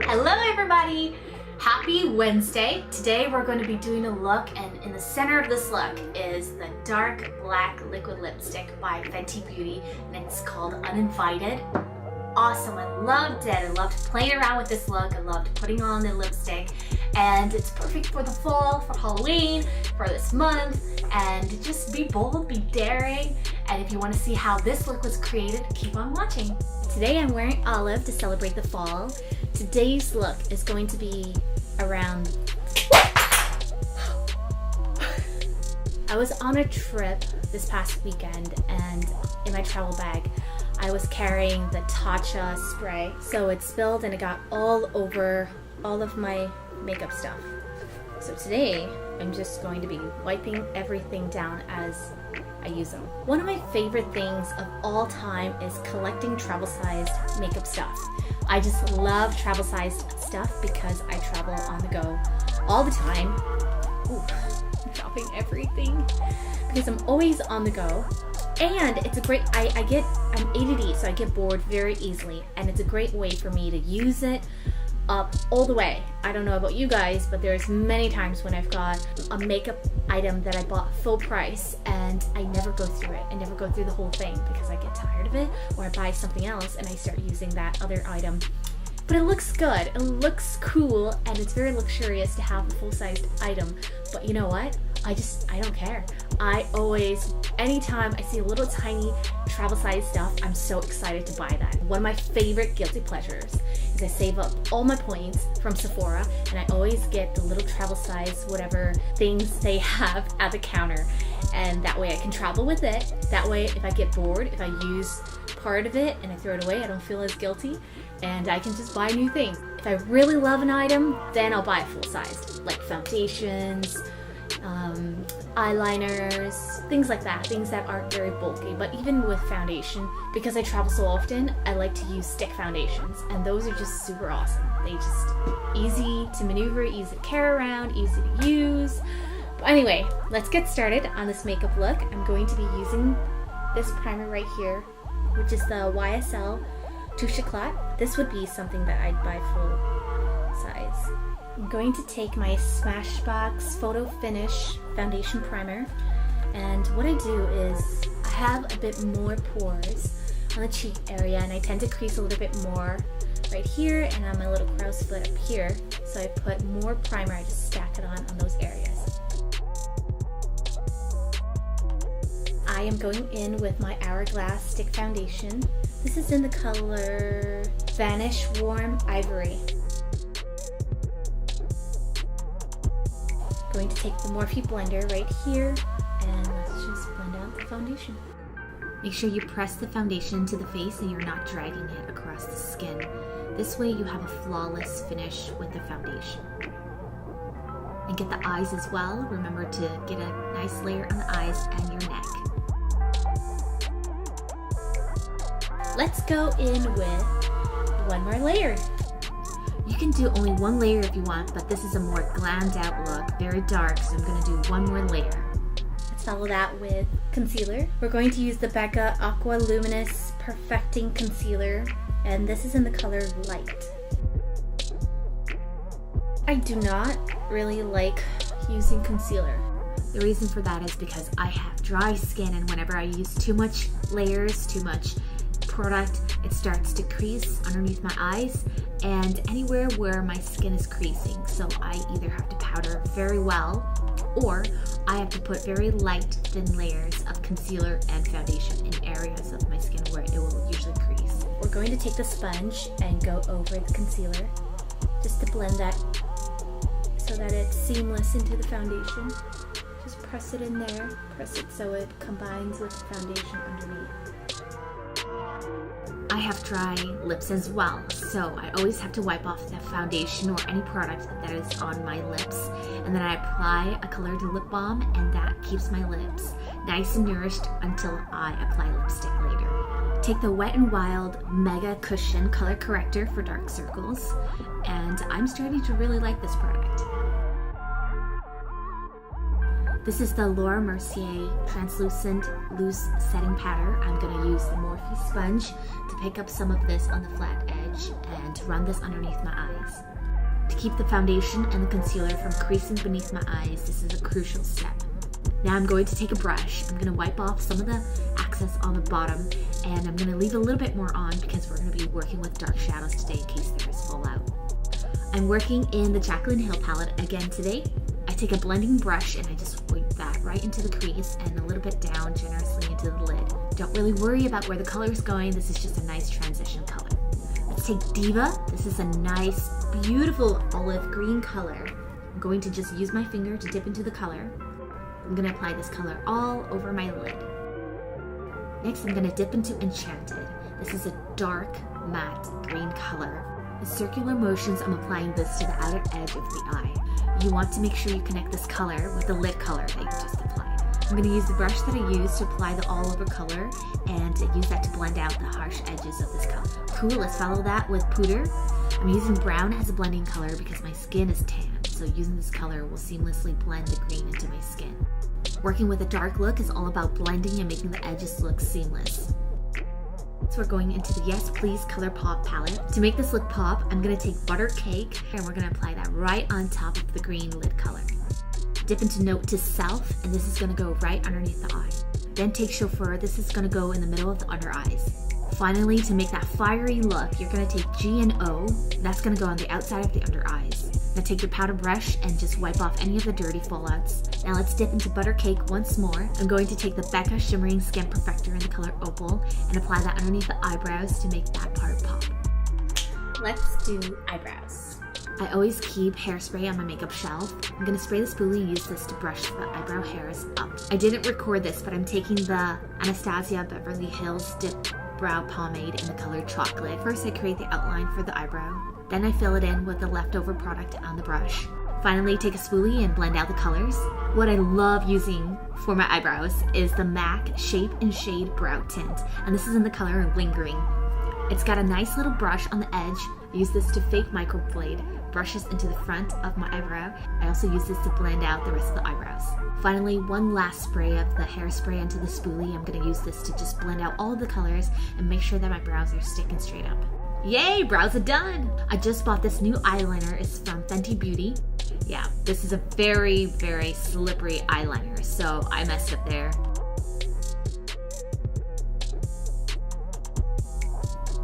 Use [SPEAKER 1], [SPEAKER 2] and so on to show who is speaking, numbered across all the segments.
[SPEAKER 1] Hello everybody! Happy Wednesday! Today we're going to be doing a look, and in the center of this look is the dark black liquid lipstick by Fenty Beauty, and it's called Uninvited. Awesome, I loved it. I loved playing around with this look. I loved putting on the lipstick, and it's perfect for the fall, for Halloween, for this month, and just be bold, be daring. And if you want to see how this look was created, keep on watching. Today I'm wearing olive to celebrate the fall. Today's look is going to be around... I was on a trip this past weekend, and in my travel bag I was carrying the Tatcha spray. So it spilled and it got all over all of my makeup stuff. So today I'm just going to be wiping everything down as I use them. One of my favorite things of all time is collecting travel-sized makeup stuff. I just love travel-sized stuff because I travel on the go all the time. Ooh, I'm dropping everything because I'm always on the go. And it's a great, I'm ADD, so I get bored very easily, and it's a great way for me to use it up all the way. I don't know about you guys, but there's many times when I've got a makeup item that I bought full price and I never go through it. I never go through the whole thing because I get tired of it, or I buy something else and I start using that other item. But it looks good, it looks cool, and it's very luxurious to have a full-sized item. But you know what? I don't care. I always, anytime I see a little tiny travel-sized stuff, I'm so excited to buy that. One of my favorite guilty pleasures is I save up all my points from Sephora, and I always get the little travel-sized whatever things they have at the counter. And that way I can travel with it. That way if I get bored, if I use part of it and I throw it away, I don't feel as guilty, and I can just buy new things. If I really love an item, then I'll buy it full-sized, like foundations, eyeliners, things like that, things that aren't very bulky. But even with foundation, because I travel so often, I like to use stick foundations, and those are just super awesome. They just easy to maneuver, easy to carry around, easy to use. But anyway, let's get started on this makeup look. I'm going to be using this primer right here, which is the YSL Touche Éclat. This would be something that I'd buy full size. I'm going to take my Smashbox Photo Finish Foundation Primer, and what I do is I have a bit more pores on the cheek area, and I tend to crease a little bit more right here and on my little crow's foot up here. So I put more primer, I just stack it on those areas. I am going in with my Hourglass Stick Foundation. This is in the color Vanish Warm Ivory. Going to take the Morphe blender right here, and let's just blend out the foundation. Make sure you press the foundation to the face and you're not dragging it across the skin. This way you have a flawless finish with the foundation. And get the eyes as well. Remember to get a nice layer on the eyes and your neck. Let's go in with one more layer. You can do only one layer if you want, but this is a more glammed out look, very dark, so I'm going to do one more layer. Let's follow that with concealer. We're going to use the Becca Aqua Luminous Perfecting Concealer, and this is in the color Light. I do not really like using concealer. The reason for that is because I have dry skin, and whenever I use too much layers, too much product, it starts to crease underneath my eyes and anywhere where my skin is creasing. So I either have to powder very well, or I have to put very light, thin layers of concealer and foundation in areas of my skin where it will usually crease. We're going to take the sponge and go over the concealer just to blend that so that it's seamless into the foundation. Just press it in there, press it so it combines with the foundation underneath. I have dry lips as well, so I always have to wipe off the foundation or any product that is on my lips, and then I apply a colored lip balm, and that keeps my lips nice and nourished until I apply lipstick later. Take the Wet n Wild Mega Cushion Color Corrector for dark circles, and I'm starting to really like this product. This is the Laura Mercier Translucent Loose Setting Powder. I'm going to use the Morphe sponge to pick up some of this on the flat edge. edge and run this underneath my eyes. To keep the foundation and the concealer from creasing beneath my eyes, this is a crucial step. Now I'm going to take a brush. I'm going to wipe off some of the excess on the bottom, and I'm going to leave a little bit more on because we're going to be working with dark shadows today in case there is fallout. I'm working in the Jaclyn Hill palette again today. I take a blending brush and I just wipe that right into the crease and a little bit down generously into the lid. Don't really worry about where the color is going. This is just a nice transition color. Let's take Diva. This is a nice, beautiful olive green color. I'm going to just use my finger to dip into the color. I'm going to apply this color all over my lid. Next, I'm going to dip into Enchanted. This is a dark, matte green color. With circular motions, I'm applying this to the outer edge of the eye. You want to make sure you connect this color with the lid color that you just applied. I'm going to use the brush that I used to apply the all-over color and use that to blend out the harsh edges of this color. Cool, let's follow that with Puder. I'm using brown as a blending color because my skin is tan, so using this color will seamlessly blend the green into my skin. Working with a dark look is all about blending and making the edges look seamless. So we're going into the Yes Please Color Pop palette. To make this look pop, I'm going to take Butter Cake and we're going to apply that right on top of the green lid color. Dip into Note to Self, and this is going to go right underneath the eye. Then take Chauffeur. This is going to go in the middle of the under eyes. Finally, to make that fiery look, you're going to take G and O. That's going to go on the outside of the under eyes. Now take your powder brush and just wipe off any of the dirty fallouts. Now let's dip into Butter Cake once more. I'm going to take the Becca Shimmering Skin Perfector in the color Opal and apply that underneath the eyebrows to make that part pop.
[SPEAKER 2] Let's do eyebrows.
[SPEAKER 1] I always keep hairspray on my makeup shelf. I'm going to spray the spoolie and use this to brush the eyebrow hairs up. I didn't record this, but I'm taking the Anastasia Beverly Hills Dip Brow Pomade in the color Chocolate. First, I create the outline for the eyebrow. Then I fill it in with the leftover product on the brush. Finally, take a spoolie and blend out the colors. What I love using for my eyebrows is the MAC Shape and Shade Brow Tint, and this is in the color Lingering. It's got a nice little brush on the edge. I use this to fake microblade brushes into the front of my eyebrow. I also use this to blend out the rest of the eyebrows. Finally, one last spray of the hairspray onto the spoolie. I'm going to use this to just blend out all of the colors and make sure that my brows are sticking straight up. Yay, brows are done! I just bought this new eyeliner. It's from Fenty Beauty. Yeah, this is a very, very slippery eyeliner, so I messed up there.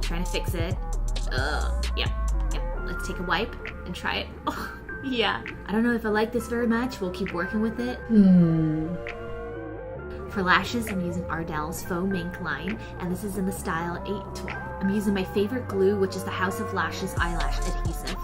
[SPEAKER 1] Trying to fix it. Yeah. Let's take a wipe and try it. Oh, yeah. I don't know if I like this very much. We'll keep working with it. For lashes, I'm using Ardell's Faux Mink line, and this is in the style 812. I'm using my favorite glue, which is the House of Lashes eyelash adhesive.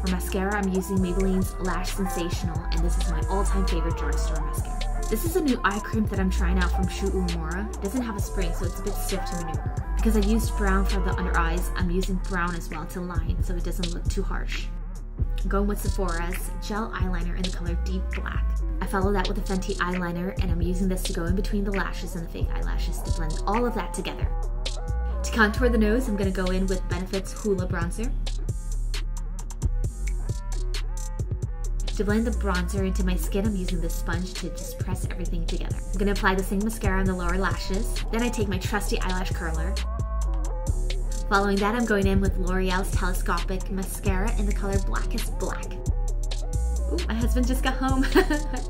[SPEAKER 1] For mascara, I'm using Maybelline's Lash Sensational, and this is my all-time favorite drugstore mascara. This is a new eye cream that I'm trying out from Shu Uemura. It doesn't have a spring, so it's a bit stiff to maneuver. Because I used brown for the under eyes, I'm using brown as well to line, so it doesn't look too harsh. I'm going with Sephora's gel eyeliner in the color Deep Black. I follow that with a Fenty eyeliner, and I'm using this to go in between the lashes and the fake eyelashes to blend all of that together. To contour the nose, I'm going to go in with Benefit's Hoola Bronzer. To blend the bronzer into my skin, I'm using this sponge to just press everything together. I'm going to apply the same mascara on the lower lashes. Then I take my trusty eyelash curler. Following that, I'm going in with L'Oreal's Telescopic Mascara in the color Blackest Black. Ooh, my husband just got home.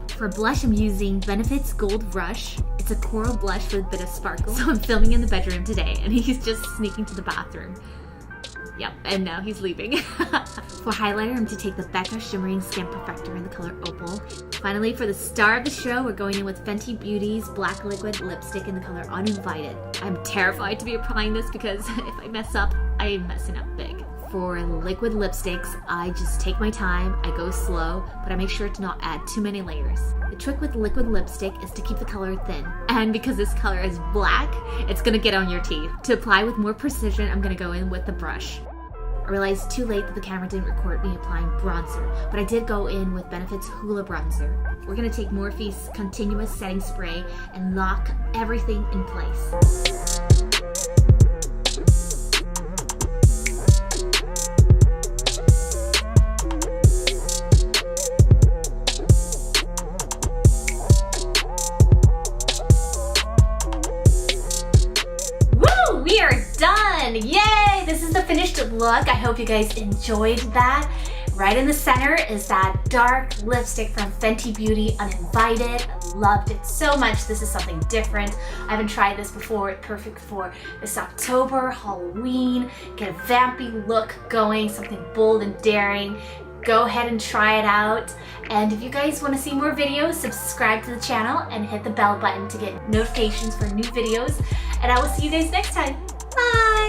[SPEAKER 1] For blush, I'm using Benefit's Gold Rush. It's a coral blush with a bit of sparkle. So I'm filming in the bedroom today, and he's just sneaking to the bathroom. Yep, and now he's leaving. For highlighter, I'm to take the Becca Shimmering Skin Perfector in the color Opal. Finally, for the star of the show, we're going in with Fenty Beauty's Black Liquid Lipstick in the color Uninvited. I'm terrified to be applying this because if I mess up, I'm messing up big. For liquid lipsticks, I just take my time, I go slow, but I make sure to not add too many layers. The trick with liquid lipstick is to keep the color thin, and because this color is black, it's gonna get on your teeth. To apply with more precision, I'm gonna go in with the brush. I realized too late that the camera didn't record me applying bronzer, but I did go in with Benefit's Hoola Bronzer. We're gonna take Morphe's Continuous Setting Spray and lock everything in place.
[SPEAKER 2] We are done! Yay!
[SPEAKER 1] look. I hope you guys enjoyed that. Right in the center is that dark lipstick from Fenty Beauty, Uninvited. I loved it so much. This is something different. I haven't tried this before. It's perfect for this October, Halloween. Get a vampy look going, something bold and daring. Go ahead and try it out. And if you guys want to see more videos, subscribe to the channel and hit the bell button to get notifications for new videos. And I will see you guys next time. Bye!